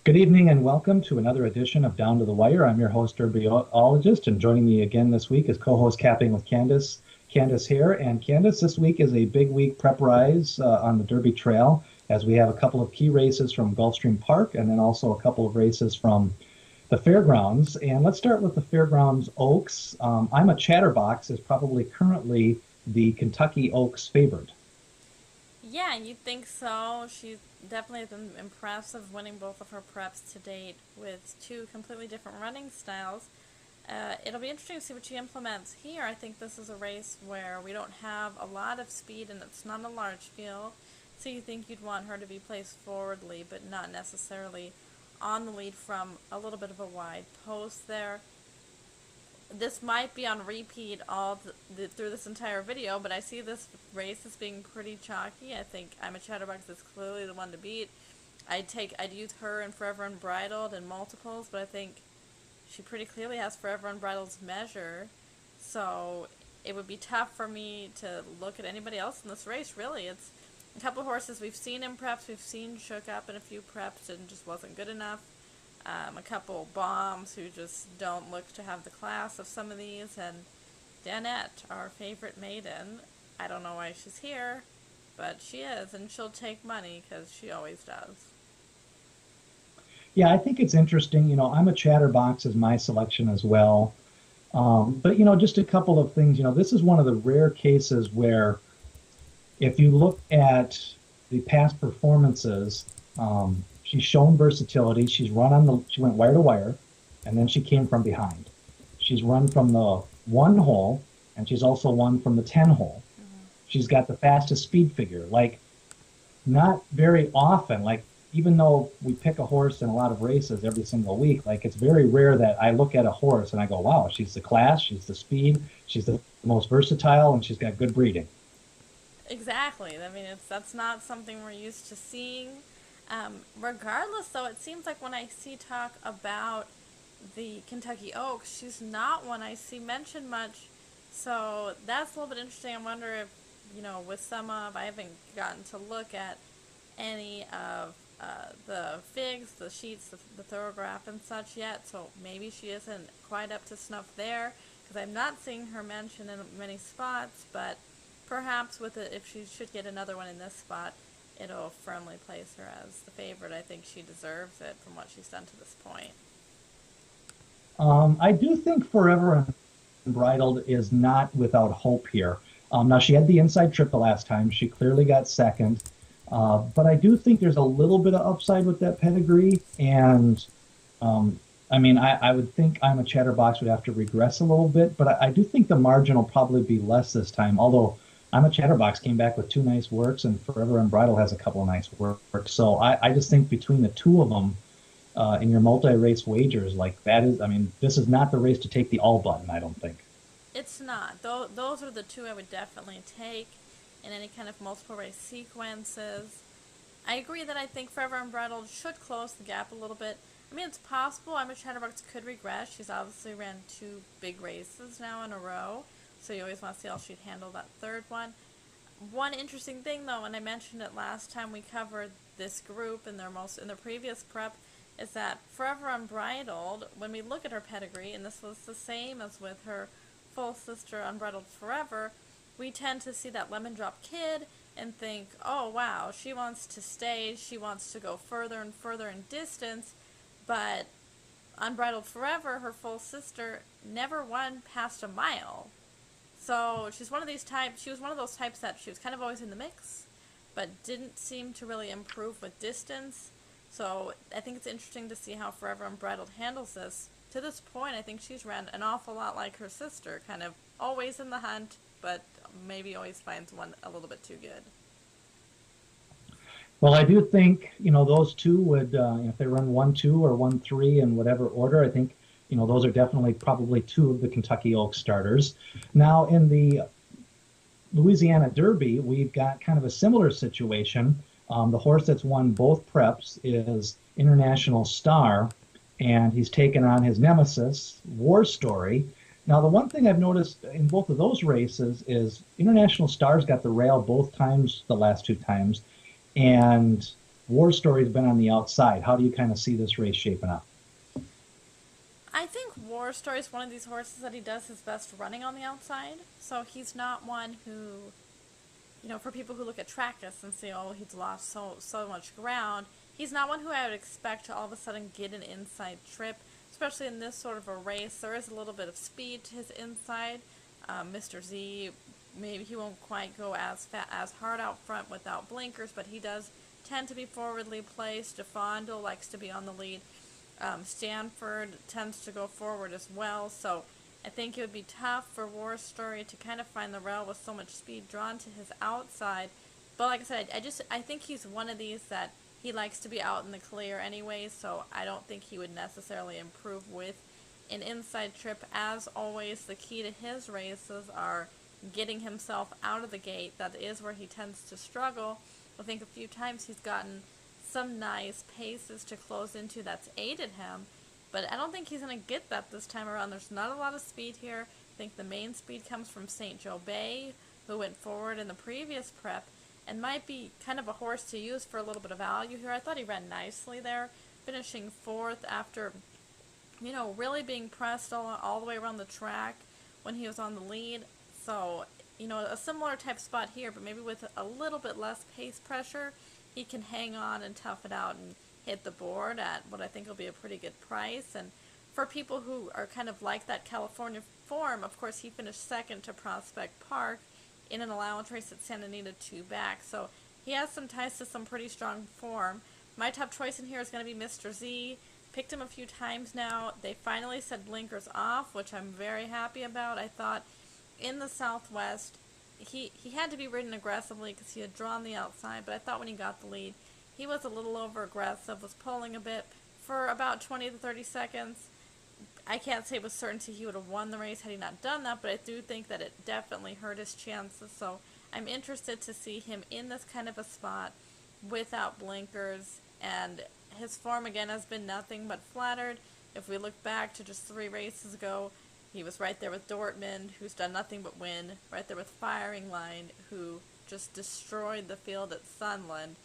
Good evening and welcome to another edition of Down to the Wire. I'm your host, herbologist, and joining me again this week is co-host Capping with Candace. Candace here. And Candace, this week is a big week prep rise on the Derby Trail, as we have a couple of key races from Gulfstream Park and then also a couple of races from the Fairgrounds. And let's start with the Fairgrounds Oaks. I'm a Chatterbox is probably currently the Kentucky Oaks favorite. Yeah, you'd think so. She definitely has been impressive, winning both of her preps to date with two completely different running styles. It'll be interesting to see what she implements here. I think this is a race where we don't have a lot of speed and it's not a large field, so you think you'd want her to be placed forwardly, but not necessarily on the lead from a little bit of a wide post there. This might be on repeat through this entire video, but I see this race as being pretty chalky. I think I'm a Chatterbox is clearly the one to beat. I'd use her and Forever Unbridled in multiples, but I think she pretty clearly has Forever Unbridled's measure. So it would be tough for me to look at anybody else in this race, really. It's a couple of horses we've seen in preps, we've seen shook up in a few preps and just wasn't good enough. A couple bombs who just don't look to have the class of some of these, and Danette, our favorite maiden. I don't know why she's here, but she is, and she'll take money because she always does. Yeah, I think it's interesting. I'm a Chatterbox as my selection as well. But, just a couple of things. This is one of the rare cases where if you look at the past performances, she's shown versatility. She went wire to wire, and then she came from behind. She's run from the 1 hole, and she's also won from the 10 hole. She's got the fastest speed figure. Like, not very often, like, even though we pick a horse in a lot of races every single week, like, it's very rare that I look at a horse and I go, wow, she's the class, she's the speed, she's the most versatile, and she's got good breeding. Exactly. I mean, that's not something we're used to seeing. Regardless, though, it seems like when I see talk about the Kentucky Oaks, she's not one I see mentioned much. So that's a little bit interesting. I wonder if, I haven't gotten to look at any of the figs, the sheets, the thorograph and such yet. So maybe she isn't quite up to snuff there, because I'm not seeing her mentioned in many spots. But perhaps if she should get another one in this spot, it'll firmly place her as the favorite. I think she deserves it from what she's done to this point. I do think Forever Unbridled is not without hope here. Now, she had the inside trip the last time. She clearly got second. But I do think there's a little bit of upside with that pedigree. And, I would think I'm a Chatterbox would have to regress a little bit. But I do think the margin will probably be less this time. Although I'm a Chatterbox came back with 2 nice works, and Forever Unbridled has a couple of nice works. So I just think between the two of them in your multi-race wagers, like this is not the race to take the all button, I don't think. It's not. Those are the two I would definitely take in any kind of multiple race sequences. I agree that I think Forever Unbridled should close the gap a little bit. I mean, it's possible I'm a Chatterbox could regress. She's obviously ran 2 big races now in a row, so you always want to see how she'd handle that third one. One interesting thing, though, and I mentioned it last time we covered this group in their previous prep, is that Forever Unbridled, when we look at her pedigree, and this was the same as with her full sister Unbridled Forever, we tend to see that lemon drop kid and think, oh wow, she wants to stay, she wants to go further and further in distance, but Unbridled Forever, her full sister, never won past a mile. So she's one of these types, she was one of those types that she was kind of always in the mix, but didn't seem to really improve with distance. So I think it's interesting to see how Forever Unbridled handles this. To this point, I think she's ran an awful lot like her sister, kind of always in the hunt, but maybe always finds one a little bit too good. Well, I do think, those two would, if they run 1-2 or 1-3 in whatever order, I think, those are definitely probably two of the Kentucky Oaks starters. Now, in the Louisiana Derby, we've got kind of a similar situation. The horse that's won both preps is International Star, and he's taken on his nemesis, War Story. Now, the one thing I've noticed in both of those races is International Star's got the rail both times, the last 2 times, and War Story's been on the outside. How do you kind of see this race shaping up? I think War Story is one of these horses that he does his best running on the outside. So he's not one who, for people who look at Trackus and say, oh, he's lost so much ground, he's not one who I would expect to all of a sudden get an inside trip, especially in this sort of a race. There is a little bit of speed to his inside. Mr. Z, maybe he won't quite go as hard out front without blinkers, but he does tend to be forwardly placed. DeFondo likes to be on the lead. Stanford tends to go forward as well, so I think it would be tough for War Story to kind of find the rail with so much speed drawn to his outside. But like I said, I think he's one of these that he likes to be out in the clear anyway, so I don't think he would necessarily improve with an inside trip. As always, the key to his races are getting himself out of the gate. That is where he tends to struggle. I think a few times he's gotten some nice paces to close into that's aided him, but I don't think he's going to get that this time around. There's not a lot of speed here. I think the main speed comes from St. Joe Bay, who went forward in the previous prep, and might be kind of a horse to use for a little bit of value here. I thought he ran nicely there, finishing fourth after, really being pressed all the way around the track when he was on the lead. So, a similar type spot here, but maybe with a little bit less pace pressure, he can hang on and tough it out and hit the board at what I think will be a pretty good price. And for people who are kind of like that California form, of course, he finished second to Prospect Park in an allowance race at Santa Anita 2 back. So he has some ties to some pretty strong form. My top choice in here is going to be Mr. Z. Picked him a few times now. They finally said blinkers off, which I'm very happy about. I thought in the Southwest, he had to be ridden aggressively because he had drawn the outside, but I thought when he got the lead, he was a little over aggressive, was pulling a bit for about 20 to 30 seconds. I can't say with certainty he would have won the race had he not done that, but I do think that it definitely hurt his chances. So I'm interested to see him in this kind of a spot without blinkers, and his form again has been nothing but flattered. If we look back to just 3 races ago, he was right there with Dortmund, who's done nothing but win, right there with Firing Line, who just destroyed the field at Sunland,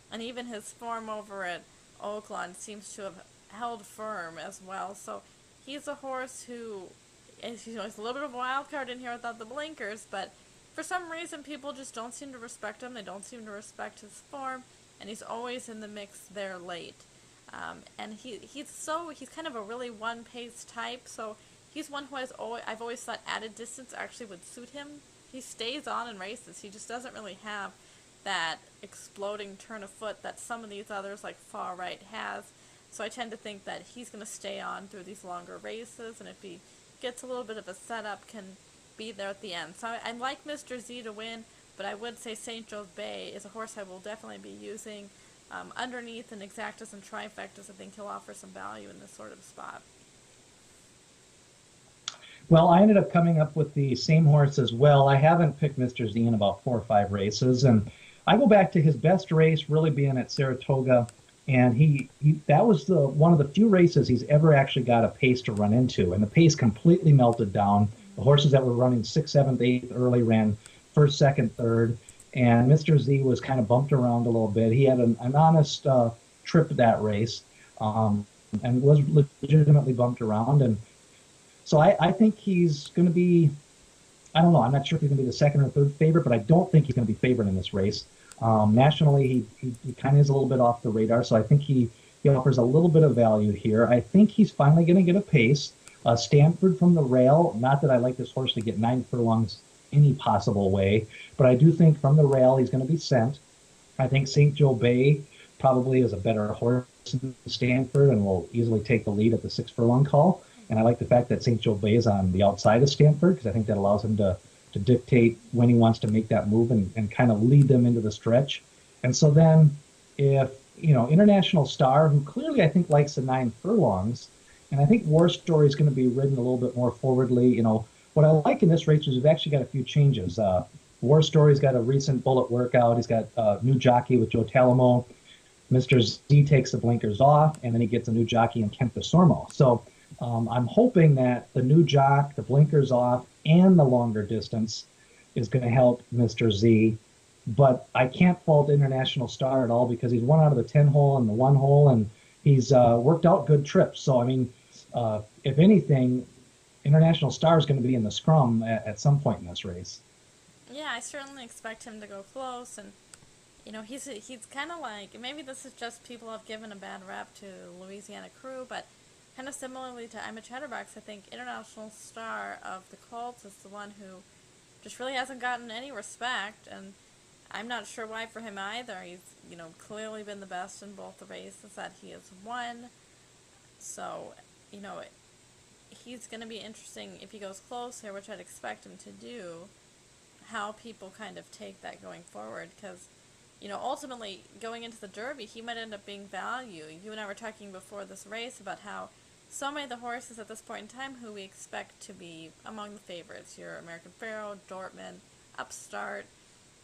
and even his form over at Oakland seems to have held firm as well. So he's a horse who is, he's a little bit of a wild card in here without the blinkers, but for some reason people just don't seem to respect him. They don't seem to respect his form, and he's always in the mix there late. And he's kind of a really one-pace type, so he's one who I've always thought added distance actually would suit him. He stays on in races. He just doesn't really have that exploding turn of foot that some of these others like Far Right has. So I tend to think that he's going to stay on through these longer races, and if he gets a little bit of a setup, can be there at the end. So I like Mr. Z to win, but I would say St. Joe's Bay is a horse I will definitely be using underneath in exactas and trifectas. I think he'll offer some value in this sort of spot. Well, I ended up coming up with the same horse as well. I haven't picked Mr. Z in about 4 or 5 races, and I go back to his best race really being at Saratoga, and he that was one of the few races he's ever actually got a pace to run into, and the pace completely melted down. The horses that were running 6th, 7th, 8th early ran 1st, 2nd, 3rd, and Mr. Z was kind of bumped around a little bit. He had an honest trip that race, and was legitimately bumped around, and so I think he's going to be, I don't know, I'm not sure if he's going to be the 2nd or 3rd favorite, but I don't think he's going to be favored in this race. Nationally, he kind of is a little bit off the radar, so I think he offers a little bit of value here. I think he's finally going to get a pace. Stanford from the rail, not that I like this horse to get 9 furlongs any possible way, but I do think from the rail he's going to be sent. I think St. Joe Bay probably is a better horse than Stanford and will easily take the lead at the 6 furlong call. And I like the fact that St. Joe Bay is on the outside of Stanford, because I think that allows him to dictate when he wants to make that move and kind of lead them into the stretch. And so then if, International Star, who clearly I think likes the 9 furlongs, and I think War Story is going to be ridden a little bit more forwardly. What I like in this race is we've actually got a few changes. War Story's got a recent bullet workout. He's got a new jockey with Joe Talamo. Mr. Z takes the blinkers off, and then he gets a new jockey in Kent Desormeaux. So I'm hoping that the new jock, the blinkers off, and the longer distance is going to help Mr. Z. but I can't fault International Star at all because he's won out of the 10 hole and the one hole, and he's worked out good trips. So, I mean, if anything, International Star is going to be in the scrum at some point in this race. Yeah, I certainly expect him to go close, and he's kind of like, maybe this is just people have given a bad rap to Louisiana Crew, but kind of similarly to I'm a Chatterbox, I think International Star of the Colts is the one who just really hasn't gotten any respect, and I'm not sure why for him either. He's clearly been the best in both the races that he has won, so you know he's going to be interesting if he goes close here, which I'd expect him to do, how people kind of take that going forward, because ultimately going into the Derby, he might end up being value. You and I were talking before this race about how so many of the horses at this point in time who we expect to be among the favorites, your American Pharoah, Dortmund, Upstart,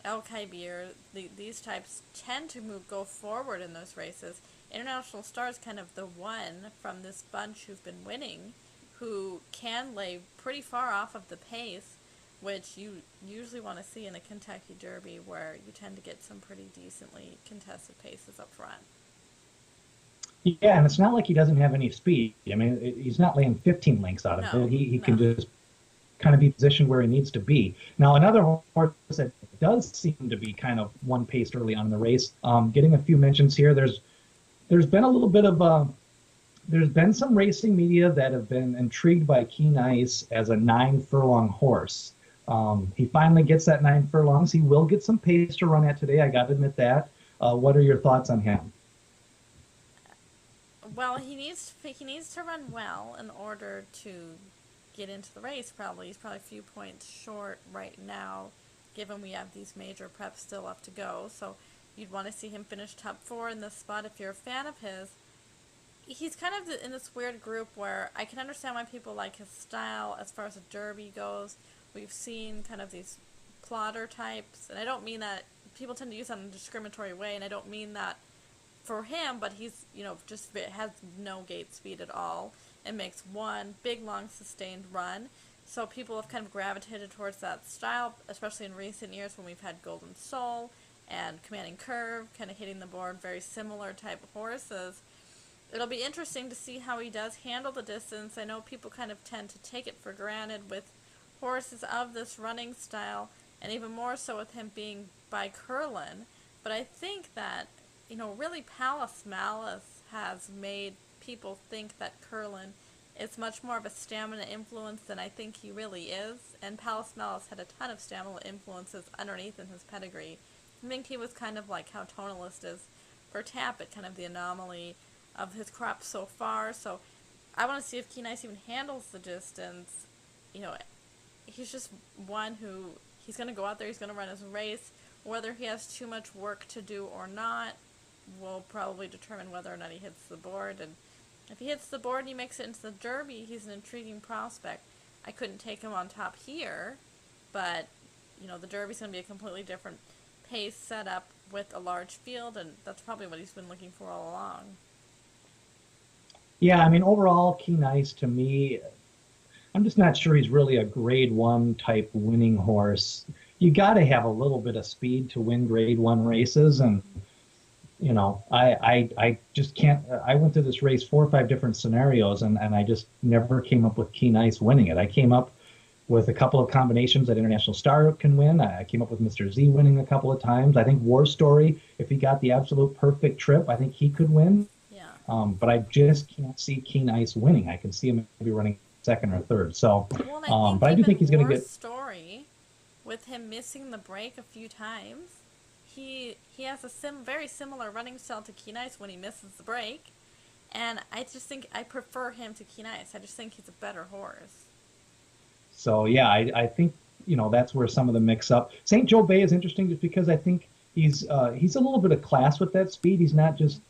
El Khaibir, these types tend to go forward in those races. International Star is kind of the one from this bunch who've been winning, who can lay pretty far off of the pace, which you usually want to see in a Kentucky Derby, where you tend to get some pretty decently contested paces up front. Yeah, and it's not like he doesn't have any speed. I mean, he's not laying 15 lengths out of it. No, He can no. just kind of be positioned where he needs to be. Now, another horse that does seem to be kind of one paced early on in the race, getting a few mentions here. There's been a little bit of there's been some racing media that have been intrigued by Keen Ice as a 9 furlong horse. He finally gets that 9 furlongs. He will get some pace to run at today. I got to admit that. What are your thoughts on him? Well, he needs to run well in order to get into the race. Probably he's probably a few points short right now, given we have these major preps still left to go. So you'd want to see him finish top four in this spot if you're a fan of his. He's kind of in this weird group where I can understand why people like his style as far as the Derby goes. We've seen kind of these plotter types, and I don't mean that people tend to use that in a discriminatory way, and I don't mean that for him, but he's, just has no gate speed at all and makes one big, long, sustained run. So people have kind of gravitated towards that style, especially in recent years when we've had Golden Soul and Commanding Curve kind of hitting the board, very similar type of horses. It'll be interesting to see how he does handle the distance. I know people kind of tend to take it for granted with horses of this running style, and even more so with him being by Curlin. But I think that, really Palace Malice has made people think that Curlin is much more of a stamina influence than I think he really is. And Palace Malice had a ton of stamina influences underneath in his pedigree. I think he was kind of like how Tonalist is for Tappet, kind of the anomaly of his crop so far. So I want to see if Keen Ice even handles the distance. He's just one who he's going to go out there, he's going to run his race. Whether he has too much work to do or not will probably determine whether or not he hits the board. And if he hits the board and he makes it into the Derby, he's an intriguing prospect. I couldn't take him on top here, but the Derby's going to be a completely different pace setup with a large field, and that's probably what he's been looking for all along. Yeah, I mean, overall, Keen Ice to me, I'm just not sure he's really a grade one type winning horse. You got to have a little bit of speed to win grade one races. And, I just can't. I went through this race 4 or 5 different scenarios, and I just never came up with Keen Ice winning it. I came up with a couple of combinations that International Star can win. I came up with Mr. Z winning a couple of times. I think War Story, if he got the absolute perfect trip, I think he could win. Yeah. But I just can't see Keen Ice winning. I can see him maybe running second or third. So, Well, and I think but I do even think he's going to War get. Story, with him missing the break a few times, he has a very similar running style to Keen Ice when he misses the break, and I just think I prefer him to Keen Ice. I just think he's a better horse. So yeah, I think that's where some of the mix up. St. Joe Bay is interesting just because I think he's a little bit of class with that speed. He's not just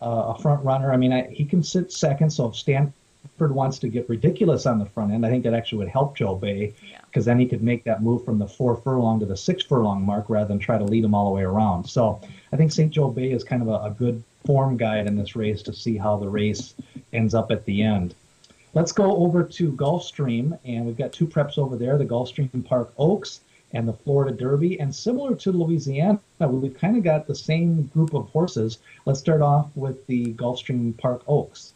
a front runner. I mean, he can sit second. So if Stanford wants to get ridiculous on the front end, I think that actually would help Joe Bay Yeah. because then he could make that move from the 4 furlong to the 6 furlong mark rather than try to lead him all the way around. So I think St. Joe Bay is kind of a good form guide in this race to see how the race ends up at the end. Let's go over to Gulfstream, and we've got 2 preps over there, the Gulfstream Park Oaks and the Florida Derby. And similar to Louisiana, we've kind of got the same group of horses. Let's start off with the Gulfstream Park Oaks.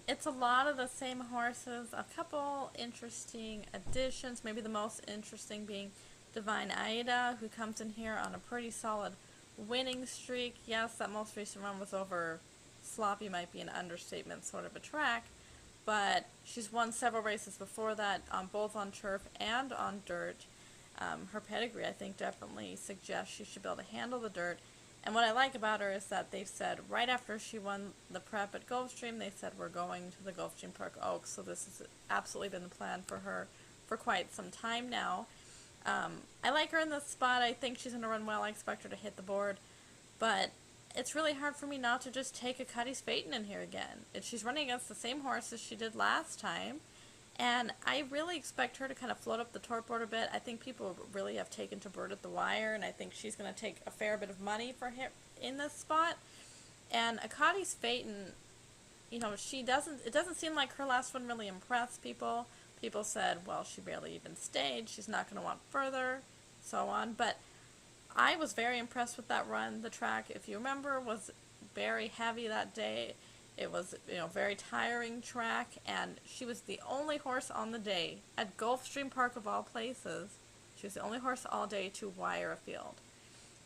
It's a lot of the same horses. A couple interesting additions. Maybe the most interesting being Divine Ida, who comes in here on a pretty solid winning streak. Yes, that most recent run was over sloppy, might be an understatement sort of a track, but she's won several races before that, both on turf and on dirt. Her pedigree, I think, definitely suggests she should be able to handle the dirt. And what I like about her is that they've said right after she won the prep at Gulfstream, they said we're going to the Gulfstream Park Oaks. So this has absolutely been the plan for her for quite some time now. I like her in this spot. I think she's going to run well. I expect her to hit the board. But it's really hard for me not to just take a Cuddy's Phaeton in here again. She's running against the same horses she did last time. And I really expect her to kind of float up the torque board a bit. I think people really have taken to Bird at the Wire, and I think she's going to take a fair bit of money for him in this spot. And Akati's Phaeton, it doesn't seem like her last one really impressed people. People said, well, she barely even stayed. She's not going to want further, so on. But I was very impressed with that run. The track, if you remember, was very heavy that day. It was, very tiring track, and she was the only horse on the day at Gulfstream Park of all places. She was the only horse all day to wire a field.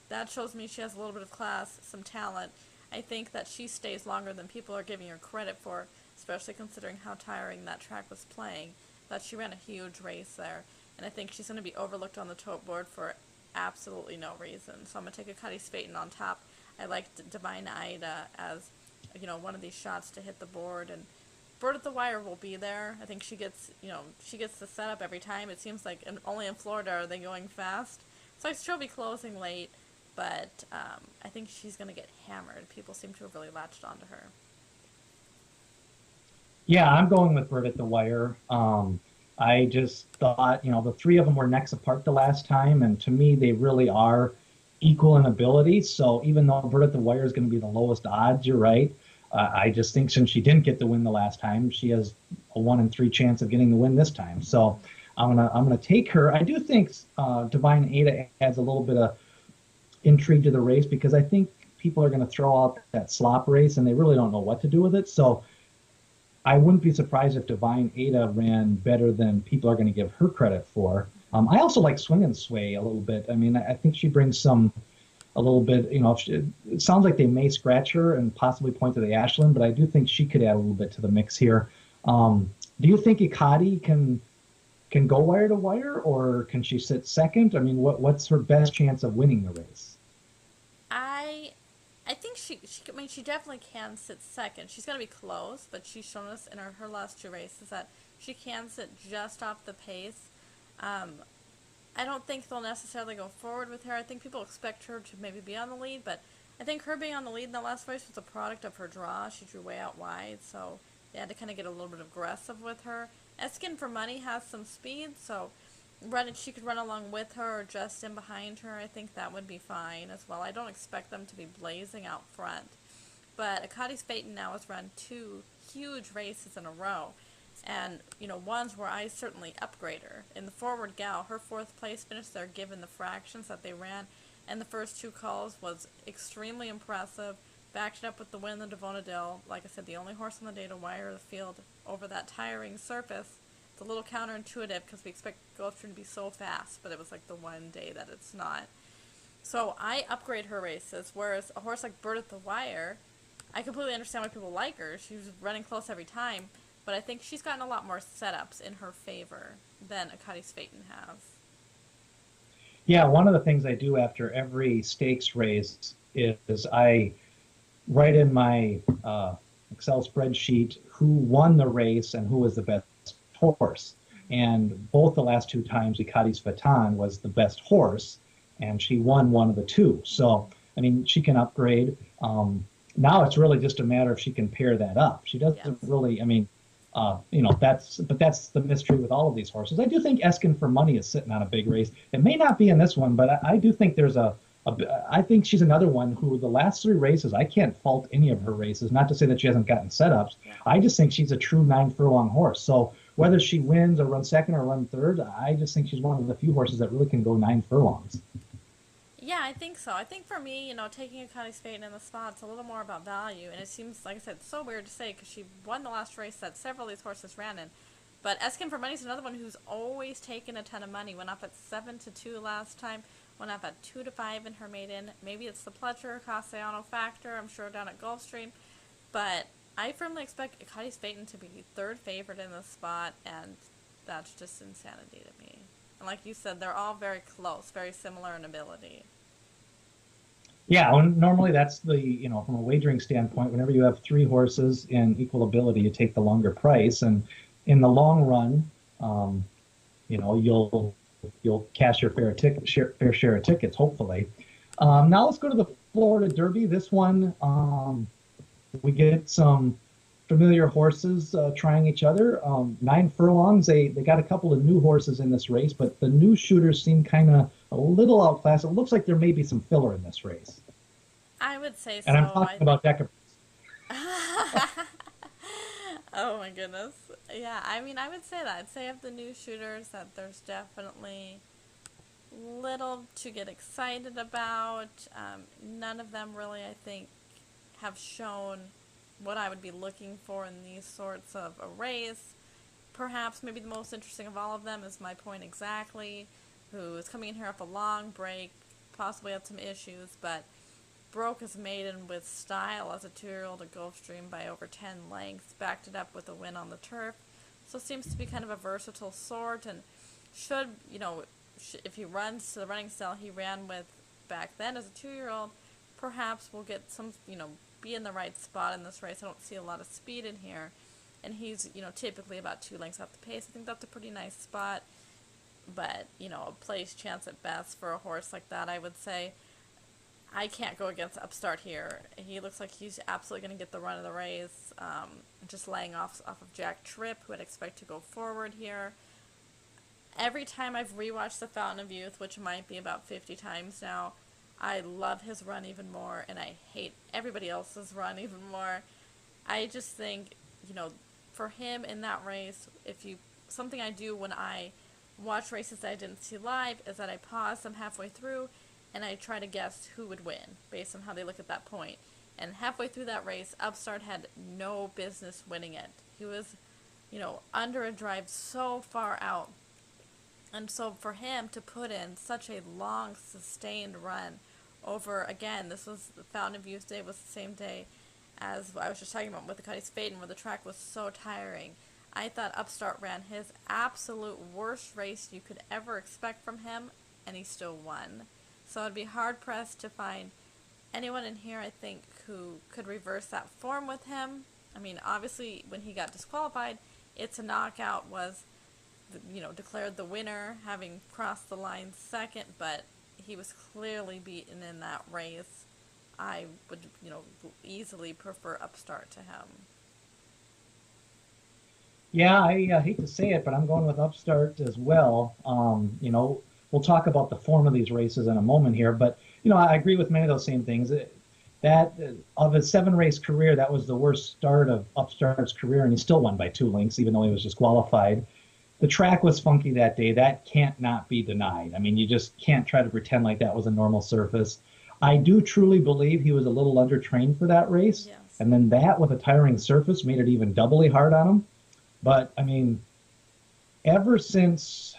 That shows me she has a little bit of class, some talent. I think that she stays longer than people are giving her credit for, especially considering how tiring that track was playing. That she ran a huge race there, and I think she's going to be overlooked on the tote board for absolutely no reason. So I'm going to take a Cuddy's Phaeton on top. I like Divine Ida as one of these shots to hit the board, and Bird at the Wire will be there. I think she gets the setup every time. It seems like only in Florida are they going fast. So I she'll be closing late, but I think she's going to get hammered. People seem to have really latched onto her. Yeah, I'm going with Bird at the Wire. I just thought, the three of them were necks apart the last time, and to me, they really are equal in ability. So even though Bird at the Wire is going to be the lowest odds, you're right. I just think since she didn't get the win the last time, she has a 1 in 3 chance of getting the win this time. So I'm gonna take her. I do think Divine Ada adds a little bit of intrigue to the race because I think people are going to throw out that slop race and they really don't know what to do with it. So I wouldn't be surprised if Divine Ada ran better than people are going to give her credit for. I also like Swing and Sway a little bit. I mean, I think she brings a little bit, it sounds like they may scratch her and possibly point to the Ashland, but I do think she could add a little bit to the mix here. Do you think Ikati can go wire to wire, or can she sit second? I mean, what's her best chance of winning the race? I think she definitely can sit second. She's going to be close, but she's shown us in her last two races that she can sit just off the pace. I don't think they'll necessarily go forward with her. I think people expect her to maybe be on the lead, but I think her being on the lead in the last race was a product of her draw. She drew way out wide, so they had to kind of get a little bit aggressive with her. Eskin for Money has some speed, so she could run along with her or just in behind her. I think that would be fine as well. I don't expect them to be blazing out front. But Akati's Phaeton now has run two huge races in a row. And, ones where I certainly upgrade her. In the Forward Gal, her fourth place finish there given the fractions that they ran. And the first two calls was extremely impressive. Backed it up with the win in the Devona Dell. Like I said, the only horse on the day to wire the field over that tiring surface. It's a little counterintuitive because we expect Gulfstream to be so fast, but it was like the one day that it's not. So I upgrade her races, whereas a horse like Bird at the Wire, I completely understand why people like her. She's running close every time, but I think she's gotten a lot more setups in her favor than Akati's Phaeton has. Yeah, one of the things I do after every stakes race is I write in my Excel spreadsheet who won the race and who was the best horse. And both the last two times, Ikati's Phaeton was the best horse, and she won one of the two. So, I mean, she can upgrade. Now it's really just a matter if she can pair that up. She doesn't really, I mean, that's the mystery with all of these horses. I do think Eskin for Money is sitting on a big race. It may not be in this one, but I do think there's I think she's another one who the last three races, I can't fault any of her races. Not to say that she hasn't gotten setups. I just think she's a true 9 furlong horse. So whether she wins or runs second or run third, I just think she's one of the few horses that really can go 9 furlongs. Yeah, I think so. I think for me, taking a Cuddy Spayton in the spot, it's a little more about value. And it seems, like I said, so weird to say because she won the last race that several of these horses ran in. But Eskin for Money is another one who's always taken a ton of money. Went up at 7-2 last time. Went up at 2-5 in her maiden. Maybe it's the Pletcher, Castellano factor. I'm sure down at Gulfstream. But I firmly expect Cuddy Spayton to be third favorite in this spot, and that's just insanity to me. And like you said, they're all very close, very similar in ability. Yeah, well, normally that's from a wagering standpoint, whenever you have three horses in equal ability, you take the longer price. And in the long run, um, you'll cash your fair share of tickets, hopefully. Now let's go to the Florida Derby. This one, we get some familiar horses trying each other. 9 furlongs. They got a couple of new horses in this race, but the new shooters seem kind of a little outclassed. It looks like there may be some filler in this race. I would say And I'm so. talking about Deca. Oh my goodness. Yeah, I mean, I would say that. I'd say of the new shooters that there's definitely little to get excited about. None of them really, I think, have shown what I would be looking for in these sorts of a race. Perhaps maybe the most interesting of all of them is My Point Exactly, who is coming in here off a long break, possibly had some issues, but broke his maiden with style as a 2-year-old at Gulfstream by over 10 lengths, backed it up with a win on the turf. So seems to be kind of a versatile sort, and should, if he runs to the running style he ran with back then as a 2-year-old, perhaps we'll get some, be in the right spot in this race. I don't see a lot of speed in here, and he's, typically about 2 lengths off the pace. I think that's a pretty nice spot, but, a place chance at best for a horse like that, I would say. I can't go against Upstart here. He looks like he's absolutely going to get the run of the race. Just laying off of Jack Tripp, who I'd expect to go forward here. Every time I've rewatched The Fountain of Youth, which might be about 50 times now, I love his run even more, and I hate everybody else's run even more. I just think, for him in that race, something I do when I watch races that I didn't see live is that I pause them halfway through and I try to guess who would win based on how they look at that point. And halfway through that race, Upstart had no business winning it. He was, under a drive so far out. And so for him to put in such a long, sustained run over, again, this was the Fountain of Youth Day, was the same day as I was just talking about with the Cuddy Spayton, where the track was so tiring. I thought Upstart ran his absolute worst race you could ever expect from him, and he still won. So I'd be hard-pressed to find anyone in here, I think, who could reverse that form with him. I mean, obviously, when he got disqualified, It's a Knockout was, declared the winner, having crossed the line second, but he was clearly beaten in that race. I would, easily prefer Upstart to him. Yeah, I hate to say it, but I'm going with Upstart as well. We'll talk about the form of these races in a moment here, but I agree with many of those same things. That of his 7-race career, that was the worst start of Upstart's career, and he still won by 2 lengths, even though he was disqualified. The track was funky that day. That can't not be denied. I mean, you just can't try to pretend like that was a normal surface. I do truly believe he was a little undertrained for that race, Yes. and then that with a tiring surface made it even doubly hard on him. But I mean, ever since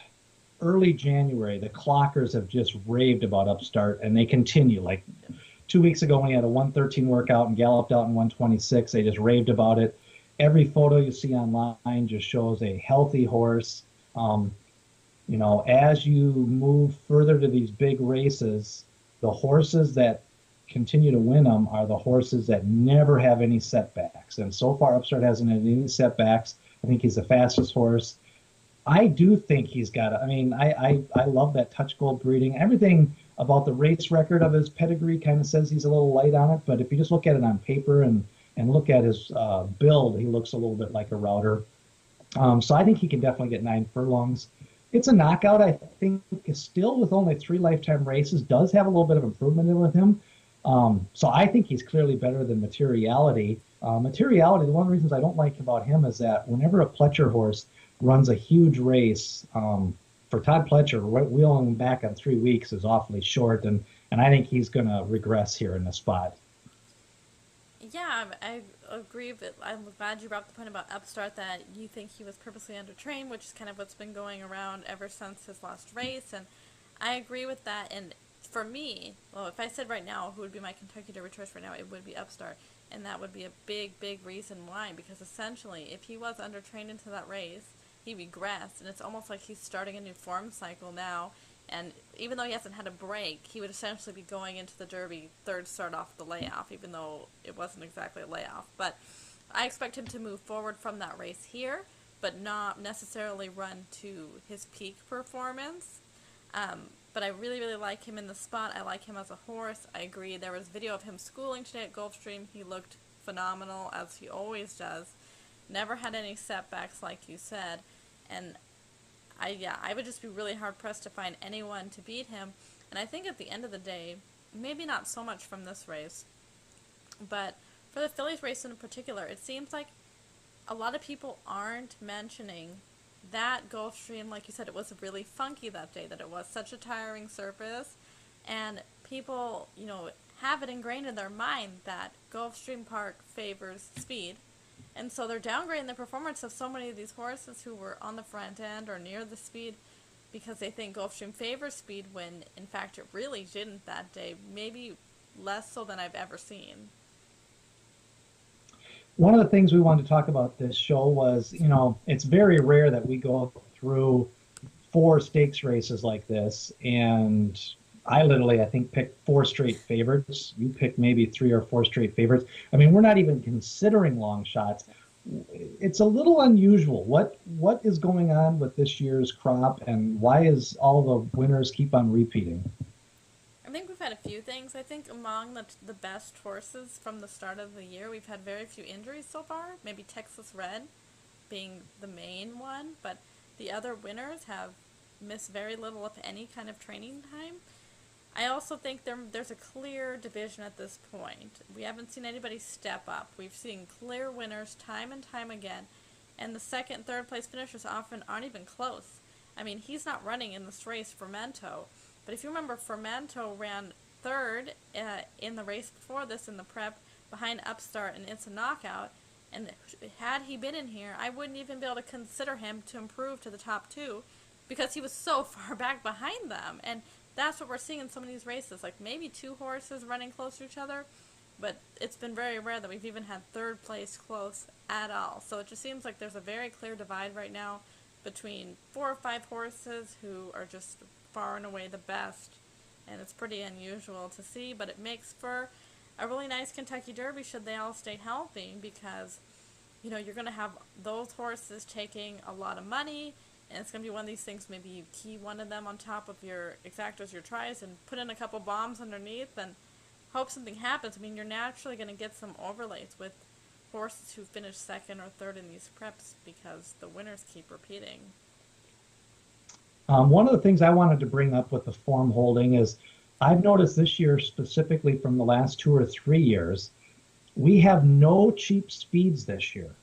early January, the clockers have just raved about Upstart, and they continue. Like 2 weeks ago, when he had a 113 workout and galloped out in 126, they just raved about it. Every photo you see online just shows a healthy horse. As you move further to these big races, the horses that continue to win them are the horses that never have any setbacks. And so far, Upstart hasn't had any setbacks. I think he's the fastest horse. I do think he's got it. I mean, I love that touch gold breeding. Everything about the race record of his pedigree kind of says he's a little light on it. But if you just look at it on paper and look at his build, he looks a little bit like a router. So I think he can definitely get 9 furlongs. It's a Knockout, I think, still with only 3 lifetime races, does have a little bit of improvement in with him. So I think he's clearly better than Materiality. Materiality, one of the reasons I don't like about him is that whenever a Pletcher horse runs a huge race. For Todd Pletcher, wheeling him back on 3 weeks is awfully short, and I think he's going to regress here in the spot. Yeah, I agree, but I'm glad you brought up the point about Upstart that you think he was purposely undertrained, which is kind of what's been going around ever since his last race, and I agree with that. And for me, well, if I said right now who would be my Kentucky Derby choice right now, it would be Upstart, and that would be a big, big reason why. Because essentially, if he was undertrained into that race, he regressed, and it's almost like he's starting a new form cycle now. And even though he hasn't had a break, he would essentially be going into the Derby third start off the layoff, even though it wasn't exactly a layoff. But I expect him to move forward from that race here, but not necessarily run to his peak performance. But I really, really like him in the spot. I like him as a horse. I agree. There was video of him schooling today at Gulfstream. He looked phenomenal, as he always does. Never had any setbacks, like you said. And I would just be really hard pressed to find anyone to beat him. And I think at the end of the day, maybe not so much from this race, but for the Phillies race in particular, it seems like a lot of people aren't mentioning that Gulfstream, like you said, it was really funky that day, that it was such a tiring surface, and people, have it ingrained in their mind that Gulfstream Park favors speed, and so they're downgrading the performance of so many of these horses who were on the front end or near the speed because they think Gulfstream favors speed when in fact it really didn't that day, maybe less so than I've ever seen. One of the things we wanted to talk about this show was, it's very rare that we go through four stakes races like this, and I literally, I think, picked four straight favorites. You picked maybe three or four straight favorites. I mean, we're not even considering long shots. It's a little unusual. What is going on with this year's crop, and why is all the winners keep on repeating? I think we've had a few things. I think among the best horses from the start of the year, we've had very few injuries so far. Maybe Texas Red being the main one, but the other winners have missed very little, if any, kind of training time. I also think there's a clear division at this point. We haven't seen anybody step up. We've seen clear winners time and time again, and the second, third place finishers often aren't even close. I mean, he's not running in this race, Fermento, but if you remember, Fermento ran third in the race before this in the prep behind Upstart, and it's a knockout. And had he been in here, I wouldn't even be able to consider him to improve to the top two because he was so far back behind them. And that's what we're seeing in some of these races, like maybe two horses running close to each other, but it's been very rare that we've even had third place close at all. So it just seems like there's a very clear divide right now between 4 or 5 horses who are just far and away the best, and it's pretty unusual to see, but it makes for a really nice Kentucky Derby should they all stay healthy, because you're going to have those horses taking a lot of money, and it's going to be one of these things, maybe you key one of them on top of your exactos, your tries, and put in a couple bombs underneath and hope something happens. I mean, you're naturally going to get some overlays with horses who finish second or third in these preps because the winners keep repeating. One of the things I wanted to bring up with the form holding is I've noticed this year, specifically from the last 2 or 3 years, we have no cheap speeds this year.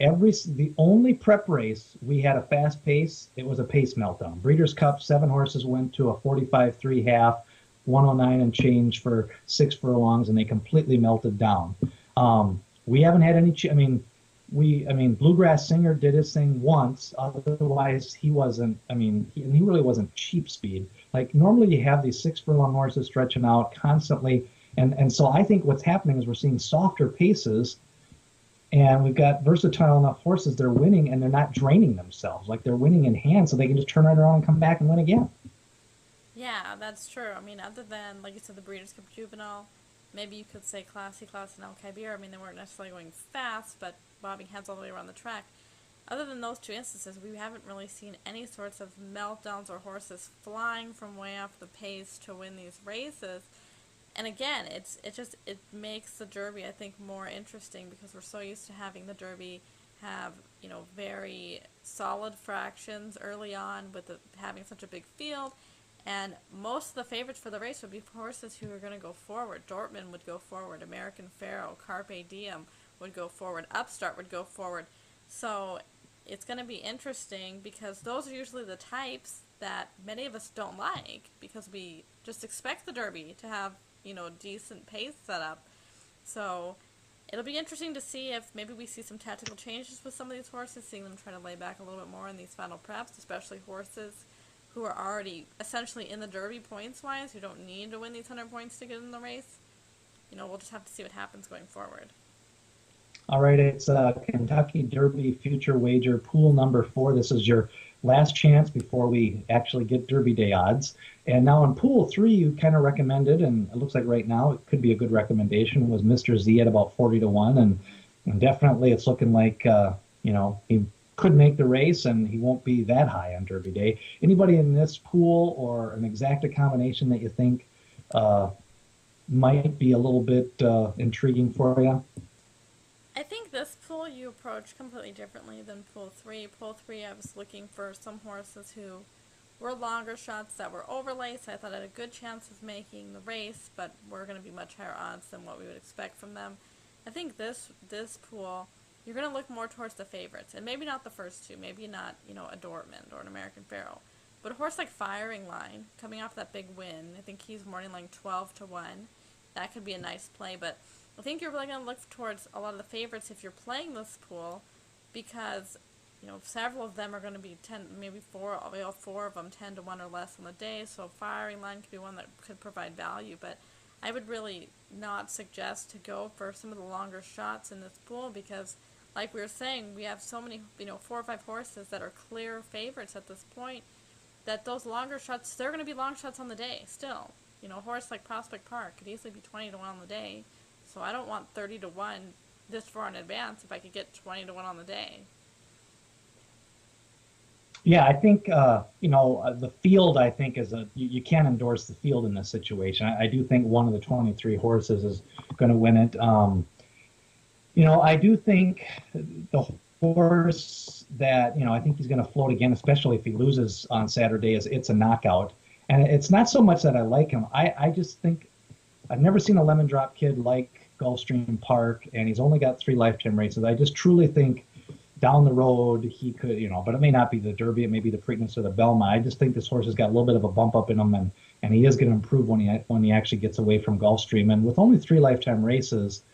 The only prep race we had a fast pace, it was a pace meltdown. Breeders' Cup, 7 horses went to a 45 3/2, 109 and change for 6 furlongs, and they completely melted down. We haven't had any. I mean, Bluegrass Singer did his thing once. Otherwise, he wasn't. He really wasn't cheap speed. Like normally, you have these 6 furlong horses stretching out constantly, and so I think what's happening is we're seeing softer paces, and we've got versatile enough horses. They're winning, and they're not draining themselves. Like they're winning in hand, so they can just turn right around and come back and win again. Yeah, that's true. I mean, other than, like you said, the Breeders' Cup Juvenile, maybe you could say Class and El Cabir. I mean, they weren't necessarily going fast, but bobbing heads all the way around the track. Other than those two instances, we haven't really seen any sorts of meltdowns or horses flying from way off the pace to win these races. And again, it makes the Derby, I think, more interesting because we're so used to having the Derby have very solid fractions early on with having such a big field, and most of the favorites for the race would be horses who are going to go forward. Dortmund would go forward, American Pharoah, Carpe Diem would go forward, Upstart would go forward. So it's going to be interesting because those are usually the types that many of us don't like because we just expect the Derby to have, decent pace set up. So it'll be interesting to see if maybe we see some tactical changes with some of these horses, seeing them try to lay back a little bit more in these final preps, especially horses who are already essentially in the Derby points wise, who don't need to win these 100 points to get in the race. We'll just have to see what happens going forward. All right, it's Kentucky Derby Future Wager Pool number 4. This is your last chance before we actually get Derby Day odds. And now in Pool 3, you kind of recommended, and it looks like right now it could be a good recommendation, was Mr. Z at about 40 to 1. And definitely it's looking like, he could make the race and he won't be that high on Derby Day. Anybody in this pool or an exacta combination that you think might be a little bit intriguing for you? I think this pool you approach completely differently than pool 3. Pool 3, I was looking for some horses who were longer shots that were overlaced. I thought I had a good chance of making the race, but were going to be much higher odds than what we would expect from them. I think this pool, you're going to look more towards the favorites, and maybe not the first two. Maybe not, a Dortmund or an American Pharoah. But a horse like Firing Line, coming off that big win, I think he's morning like 12 to 1. That could be a nice play, but I think you're really going to look towards a lot of the favorites if you're playing this pool because, several of them are going to be 10, maybe all four of them 10 to 1 or less on the day, so Firing Line could be one that could provide value, but I would really not suggest to go for some of the longer shots in this pool because, like we were saying, we have so many, 4 or 5 horses that are clear favorites at this point that those longer shots, they're going to be long shots on the day still. A horse like Prospect Park could easily be 20 to 1 on the day. So I don't want 30 to 1 this far in advance if I could get 20 to 1 on the day. Yeah, I think the field. I think is you can't endorse the field in this situation. I do think one of the 23 horses is going to win it. I do think the horse that I think he's going to float again, especially if he loses on Saturday, is It's a Knockout. And it's not so much that I like him. I just think I've never seen a lemon drop kid like Gulfstream Park, and he's only got 3 lifetime races. I just truly think down the road he could, but it may not be the Derby, it may be the Preakness or the Belmont. I just think this horse has got a little bit of a bump up in him, and he is going to improve when he actually gets away from Gulfstream. And with only 3 lifetime races,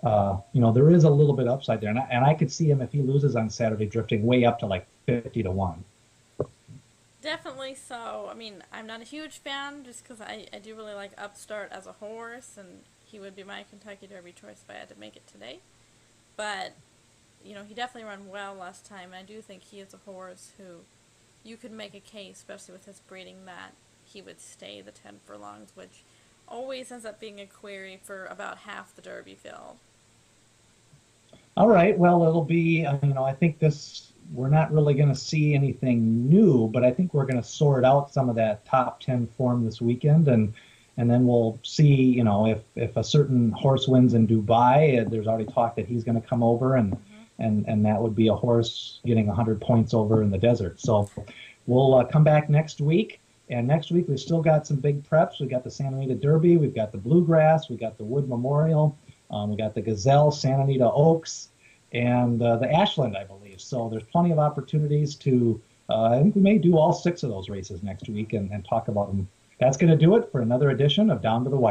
there is a little bit upside there, and I could see him if he loses on Saturday drifting way up to like 50 to 1. Definitely so. I mean, I'm not a huge fan just because I do really like Upstart as a horse, and he would be my Kentucky Derby choice if I had to make it today. But, he definitely ran well last time, and I do think he is a horse who you could make a case, especially with his breeding, that he would stay the 10 furlongs, which always ends up being a query for about half the Derby field. All right. Well, it'll be, I think we're not really going to see anything new, but I think we're going to sort out some of that top 10 form this weekend. And then we'll see, if a certain horse wins in Dubai, there's already talk that he's going to come over and that would be a horse getting 100 points over in the desert. So we'll come back next week. And next week, we've still got some big preps. We've got the Santa Anita Derby. We've got the Bluegrass. We've got the Wood Memorial. We got the Gazelle, Santa Anita Oaks, and the Ashland, I believe. So there's plenty of opportunities to, I think we may do all 6 of those races next week and talk about them. That's going to do it for another edition of Down to the Wire.